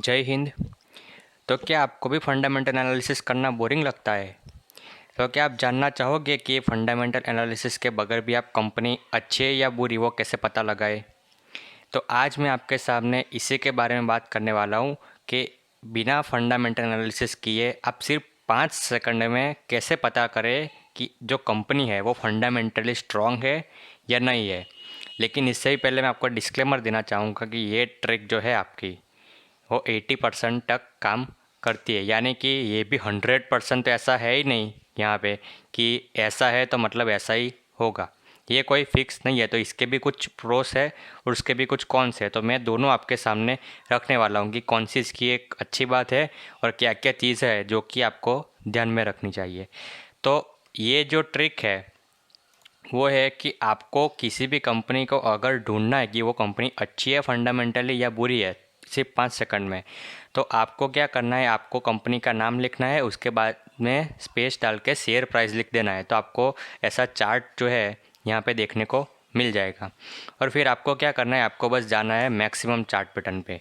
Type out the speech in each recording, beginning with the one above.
जय हिंद। तो क्या आपको भी फंडामेंटल एनालिसिस करना बोरिंग लगता है? तो क्या आप जानना चाहोगे कि फंडामेंटल एनालिसिस के बगैर भी आप कंपनी अच्छी है या बुरी वो कैसे पता लगाए? तो आज मैं आपके सामने इसी के बारे में बात करने वाला हूँ कि बिना फंडामेंटल एनालिसिस किए आप सिर्फ 5 सेकंड में कैसे पता करें कि जो कंपनी है वो फंडामेंटली स्ट्रांग है या नहीं है। लेकिन इससे ही पहले मैं आपको डिस्क्लेमर देना चाहूँगा कि ये ट्रिक जो है आपकी वो 80% तक काम करती है, यानी कि ये भी 100% तो ऐसा है ही नहीं यहाँ पे कि ऐसा है तो मतलब ऐसा ही होगा। ये कोई फिक्स नहीं है, तो इसके भी कुछ प्रोस है और उसके भी कुछ कॉन्स है। तो मैं दोनों आपके सामने रखने वाला हूँ कि कौन सी इसकी एक अच्छी बात है और क्या क्या चीज़ है जो कि आपको ध्यान में रखनी चाहिए। तो ये जो ट्रिक है वो है कि आपको किसी भी कंपनी को अगर ढूंढना है कि वो कंपनी अच्छी है फंडामेंटली या बुरी है सिर्फ 5 सेकंड में, तो आपको क्या करना है, आपको कंपनी का नाम लिखना है, उसके बाद में स्पेस डाल के शेयर प्राइस लिख देना है। तो आपको ऐसा चार्ट जो है यहाँ पे देखने को मिल जाएगा। और फिर आपको क्या करना है, आपको बस जाना है मैक्सिमम चार्ट पैटर्न पे।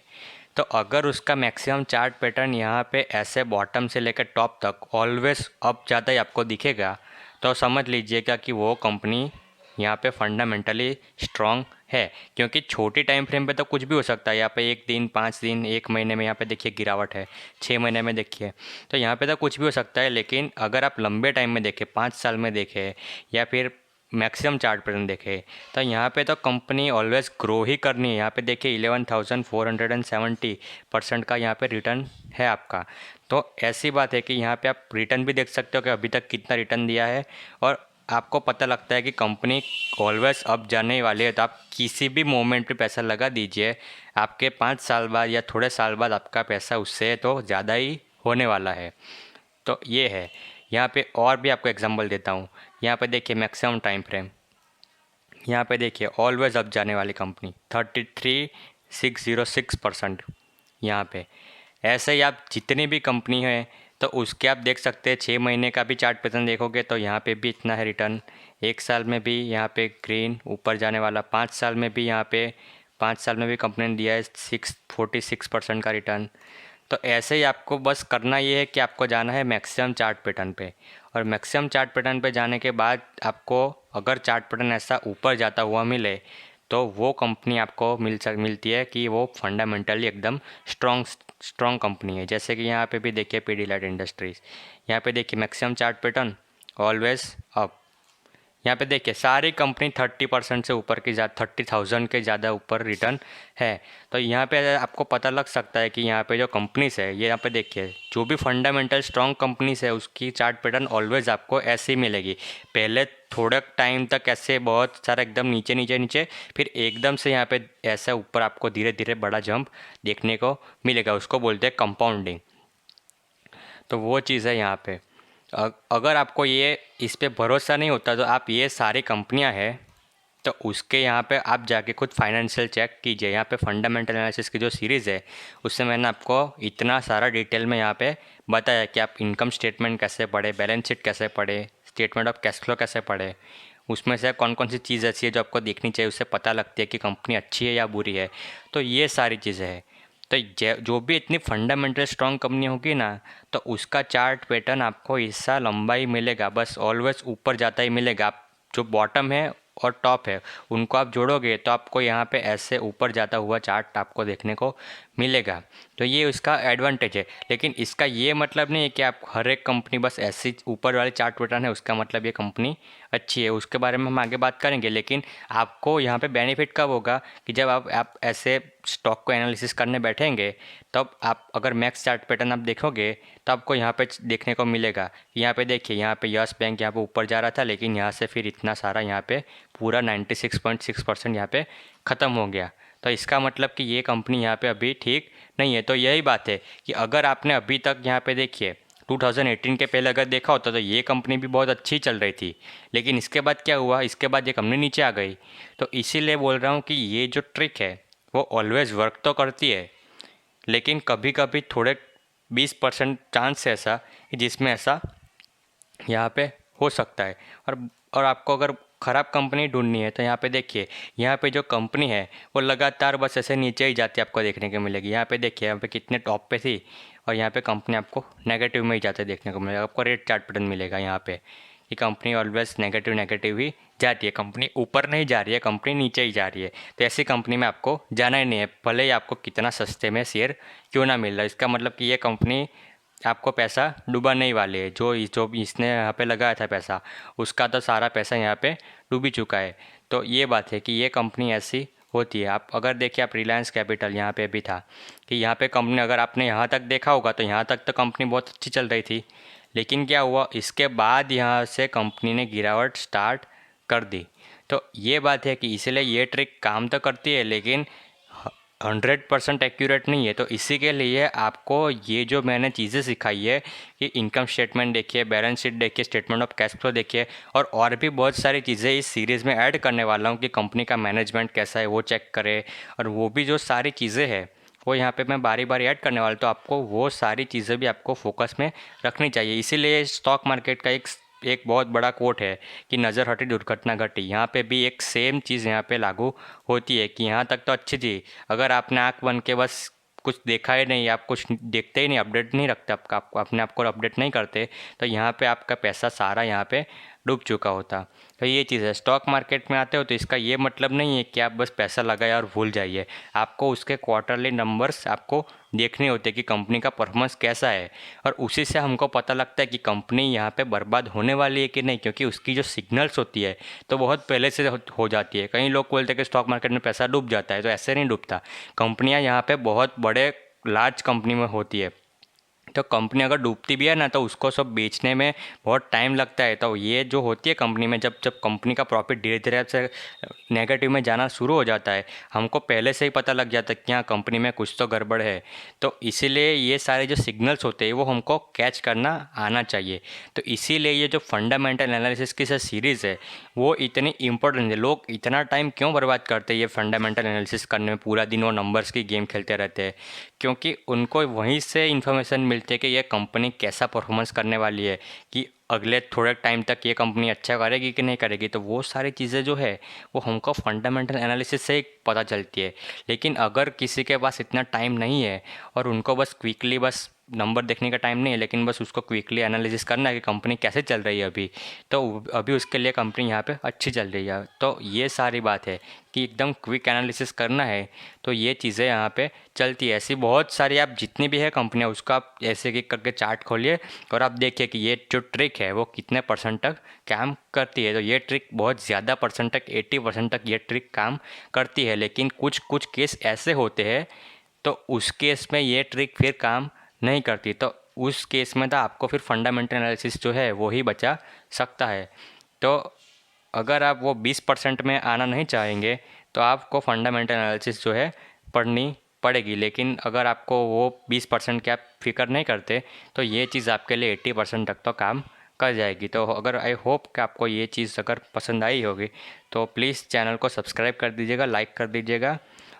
तो अगर उसका मैक्सिमम चार्ट पैटर्न यहाँ पे ऐसे बॉटम से लेकर टॉप तक ऑलवेज अप जाता ही आपको दिखेगा, तो समझ लीजिएगा कि वो कंपनी यहाँ पे फंडामेंटली स्ट्रांग है। क्योंकि छोटी टाइम फ्रेम पे तो कुछ भी हो सकता है। यहाँ पे 1 दिन, 5 दिन, 1 महीने में यहाँ पे देखिए गिरावट है, 6 महीने में देखिए, तो यहाँ पे तो कुछ भी हो सकता है। लेकिन अगर आप लंबे टाइम में देखें, 5 साल में देखें या फिर मैक्सिमम चार्ट पैटर्न देखें, तो यहाँ पे तो कंपनी ऑलवेज ग्रो ही करनी है। यहाँ पे देखिए 11,470% का यहाँ पे रिटर्न है आपका। तो ऐसी बात है कि यहाँ पे आप रिटर्न भी देख सकते हो कि अभी तक कितना रिटर्न दिया है, और आपको पता लगता है कि कंपनी ऑलवेज अप जाने वाली है। तो आप किसी भी मोमेंट पे पैसा लगा दीजिए, आपके 5 साल बाद या थोड़े साल बाद आपका पैसा उससे तो ज़्यादा ही होने वाला है। तो ये है। यहाँ पे और भी आपको एग्जांपल देता हूँ। यहाँ पे देखिए मैक्सिमम टाइम फ्रेम, यहाँ पे देखिए ऑलवेज अप जाने वाली कंपनी 33,606% यहाँ पे। ऐसे ही आप जितनी भी कंपनी है तो उसके आप देख सकते हैं, 6 महीने का भी चार्ट पैटर्न देखोगे तो यहाँ पे भी इतना है रिटर्न। 1 साल में भी यहाँ पे ग्रीन ऊपर जाने वाला, 5 साल में भी यहाँ पे 5 साल में भी कंपनी ने दिया है 646% का रिटर्न। तो ऐसे ही आपको बस करना ये है कि आपको जाना है मैक्सिमम चार्ट पैटर्न पे, और मैक्सिमम चार्ट पैटर्न पे जाने के बाद आपको अगर चार्ट पैटर्न ऐसा ऊपर जाता हुआ मिले तो वो कंपनी आपको मिलती है कि वो फंडामेंटली एकदम स्ट्रॉन्ग कंपनी है। जैसे कि यहाँ पे भी देखिए पीडीलाइट इंडस्ट्रीज़, यहाँ पे देखिए maximum chart pattern always up. यहाँ पे देखिए सारी कंपनी 30% से ऊपर की 30,000 के ज़्यादा ऊपर रिटर्न है। तो यहाँ पे आपको पता लग सकता है कि यहाँ पे जो कंपनीज़ है, ये यहाँ पे देखिए जो भी फंडामेंटल स्ट्रॉन्ग कंपनीज़ है उसकी चार्ट पैटर्न ऑलवेज आपको ऐसी मिलेगी। पहले थोड़े टाइम तक ऐसे बहुत सारा एकदम नीचे नीचे नीचे, फिर एकदम से यहाँ पे ऐसा ऊपर आपको धीरे धीरे बड़ा जंप देखने को मिलेगा। उसको बोलते हैं कंपाउंडिंग। तो वो चीज़ है यहाँ पे। अगर आपको ये इस पे भरोसा नहीं होता तो आप ये सारी कंपनियां हैं तो उसके यहाँ पे आप जाके खुद फाइनेंशियल चेक कीजिए। यहाँ पे फंडामेंटल एनालिसिस की जो सीरीज़ है उससे मैंने आपको इतना सारा डिटेल में यहाँ पे बताया कि आप इनकम स्टेटमेंट कैसे पढ़े, बैलेंस शीट कैसे पढ़े, स्टेटमेंट ऑफ कैश फ्लो कैसे पढ़े, उसमें से कौन कौन सी चीज़ ऐसी है जो आपको देखनी चाहिए, उससे पता लगती है कि कंपनी अच्छी है या बुरी है। तो ये सारी चीज़ें हैं। तो जो भी इतनी फंडामेंटल स्ट्रॉन्ग कंपनी होगी ना, तो उसका चार्ट पैटर्न आपको हिस्सा लंबा ही मिलेगा, बस ऑलवेज ऊपर जाता ही मिलेगा। आप जो बॉटम है और टॉप है उनको आप जोड़ोगे तो आपको यहाँ पे ऐसे ऊपर जाता हुआ चार्ट आपको देखने को मिलेगा। तो ये उसका एडवांटेज है। लेकिन इसका ये मतलब नहीं है कि आप हर एक कंपनी बस ऐसी ऊपर वाले चार्ट पैटर्न है उसका मतलब ये कंपनी अच्छी है। उसके बारे में हम आगे बात करेंगे। लेकिन आपको यहाँ पे बेनिफिट कब होगा कि जब आप ऐसे स्टॉक को एनालिसिस करने बैठेंगे, तब आप अगर मैक्स चार्ट पैटर्न आप देखोगे तो आपको यहाँ पे देखने को मिलेगा। यहाँ पे देखिए, यहाँ पे यस बैंक यहाँ पे ऊपर जा रहा था, लेकिन यहाँ से फिर इतना सारा यहाँ पे पूरा 96.6% यहाँ पे ख़त्म हो गया। तो इसका मतलब कि ये कंपनी यहाँ पे अभी ठीक नहीं है। तो यही बात है कि अगर आपने अभी तक यहाँ पे देखिए 2018 के पहले अगर देखा होता तो ये कंपनी भी बहुत अच्छी चल रही थी। लेकिन इसके बाद क्या हुआ, इसके बाद ये कंपनी नीचे आ गई। तो इसीलिए बोल रहा हूँ कि ये जो ट्रिक है वो ऑलवेज़ वर्क तो करती है, लेकिन कभी कभी थोड़े 20% चांस है ऐसा कि जिसमें ऐसा यहाँ पे हो सकता है। और आपको अगर ख़राब कंपनी ढूंढनी है तो यहाँ पे देखिए, यहाँ पे जो कंपनी है वो लगातार बस ऐसे नीचे ही जाती है, आपको देखने को मिलेगी। यहाँ पे देखिए, यहाँ पे कितने टॉप पे थी और यहाँ पे कंपनी आपको नेगेटिव में ही जाते देखने को मिलेगा। आपको रेड चार्ट पैटर्न मिलेगा यहाँ पे कि कंपनी ऑलवेज नेगेटिव नेगेटिव ही जाती है, कंपनी ऊपर नहीं जा रही है, कंपनी नीचे ही जा रही है। तो ऐसी कंपनी में आपको जाना ही नहीं है, भले ही आपको कितना सस्ते में शेयर क्यों ना मिल रहा है। इसका मतलब कि ये कंपनी आपको पैसा डुबाने ही वाली है। जो इसने यहाँ पे लगाया था पैसा, उसका तो सारा पैसा यहाँ पे डूब ही चुका है। तो ये बात है कि ये कंपनी ऐसी होती है। आप अगर देखिए, आप रिलायंस कैपिटल यहाँ पे भी था कि यहाँ पे कंपनी, अगर आपने यहाँ तक देखा होगा तो यहाँ तक तो कंपनी बहुत अच्छी चल रही थी, लेकिन क्या हुआ, इसके बाद यहाँ से कंपनी ने गिरावट स्टार्ट कर दी। तो ये बात है कि इसलिए ये ट्रिक काम तो करती है, लेकिन 100% एक्यूरेट नहीं है। तो इसी के लिए आपको ये जो मैंने चीज़ें सिखाई है कि इनकम स्टेटमेंट देखिए, बैलेंस शीट देखिए, स्टेटमेंट ऑफ कैश फ्लो देखिए, और भी बहुत सारी चीज़ें इस सीरीज़ में ऐड करने वाला हूँ कि कंपनी का मैनेजमेंट कैसा है वो चेक करें, और वो भी जो सारी चीज़ें हैं वो यहाँ पे मैं बारी बारी ऐड करने वाला। तो आपको वो सारी चीज़ें भी आपको फोकस में रखनी चाहिए। इसीलिए स्टॉक मार्केट का एक बहुत बड़ा कोट है कि नज़र हटी दुर्घटना घटी। यहाँ पे भी एक सेम चीज़ यहाँ पे लागू होती है कि यहाँ तक तो अच्छी थी, अगर आपने आँख बन के बस कुछ देखा ही नहीं, आप कुछ देखते ही नहीं, अपडेट नहीं रखते आपको अपने आप को अपडेट नहीं करते, तो यहाँ पे आपका पैसा सारा यहाँ पे डूब चुका होता। तो ये चीज़ है, स्टॉक मार्केट में आते हो तो इसका ये मतलब नहीं है कि आप बस पैसा लगाए और भूल जाइए। आपको उसके क्वार्टरली नंबर्स आपको देखने होते हैं कि कंपनी का परफॉर्मेंस कैसा है, और उसी से हमको पता लगता है कि कंपनी यहाँ पे बर्बाद होने वाली है कि नहीं, क्योंकि उसकी जो सिग्नल्स होती है तो बहुत पहले से हो जाती है। कई लोग बोलते हैं कि स्टॉक मार्केट में पैसा डूब जाता है, तो ऐसे नहीं डूबता। कंपनियाँ यहाँ पे बहुत बड़े लार्ज कंपनी में होती है, तो कंपनी अगर डूबती भी है ना तो उसको सब बेचने में बहुत टाइम लगता है। तो ये जो होती है कंपनी में, जब जब कंपनी का प्रॉफिट धीरे धीरे से नेगेटिव में जाना शुरू हो जाता है, हमको पहले से ही पता लग जाता है कि हाँ कंपनी में कुछ तो गड़बड़ है। तो इसीलिए ये सारे जो सिग्नल्स होते हैं वो हमको कैच करना आना चाहिए। तो इसीलिए ये जो फंडामेंटल एनालिसिस की सीरीज़ है वो इतनी इंपॉर्टेंट है। लोग इतना टाइम क्यों बर्बाद करते हैं ये फंडामेंटल एनालिसिस करने में, पूरा दिन वो नंबर्स की गेम खेलते रहते हैं, क्योंकि उनको वहीं से इन्फॉर्मेशन मिलती है कि ये कंपनी कैसा परफॉर्मेंस करने वाली है, कि अगले थोड़े टाइम तक ये कंपनी अच्छा करेगी कि नहीं करेगी। तो वो सारी चीज़ें जो है वो हमको फंडामेंटल एनालिसिस से ही पता चलती है। लेकिन अगर किसी के पास इतना टाइम नहीं है और उनको बस क्विकली बस नंबर देखने का टाइम नहीं है, लेकिन बस उसको क्विकली एनालिसिस करना है कि कंपनी कैसे चल रही है अभी, तो अभी उसके लिए कंपनी यहाँ पे अच्छी चल रही है। तो ये सारी बात है कि एकदम क्विक एनालिसिस करना है, तो ये चीज़ें यहाँ पे चलती है। ऐसी बहुत सारी आप जितनी भी है कंपनियाँ, उसका आप ऐसे कि करके चार्ट खोलिए और आप देखिए कि ये जो ट्रिक है वो कितने परसेंट तक काम करती है। तो ये ट्रिक बहुत ज़्यादा परसेंट तक, 80% तक ये ट्रिक काम करती है। लेकिन कुछ कुछ केस ऐसे होते हैं तो उस केस में ये ट्रिक फिर काम नहीं करती, तो उस केस में तो आपको फिर फंडामेंटल एनालिसिस जो है वो ही बचा सकता है। तो अगर आप वो 20% में आना नहीं चाहेंगे तो आपको फंडामेंटल एनालिसिस जो है पढ़नी पड़ेगी। लेकिन अगर आपको वो 20% की आप फिक्र नहीं करते तो ये चीज़ आपके लिए 80% तक तो काम कर जाएगी। तो अगर आई होप कि आपको ये चीज़ अगर पसंद आई होगी तो प्लीज़ चैनल को सब्सक्राइब कर दीजिएगा, लाइक कर दीजिएगा,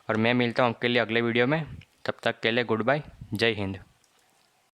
और मैं मिलता हूँ आपके लिए अगले वीडियो में। तब तक के लिए गुड बाय, जय हिंद।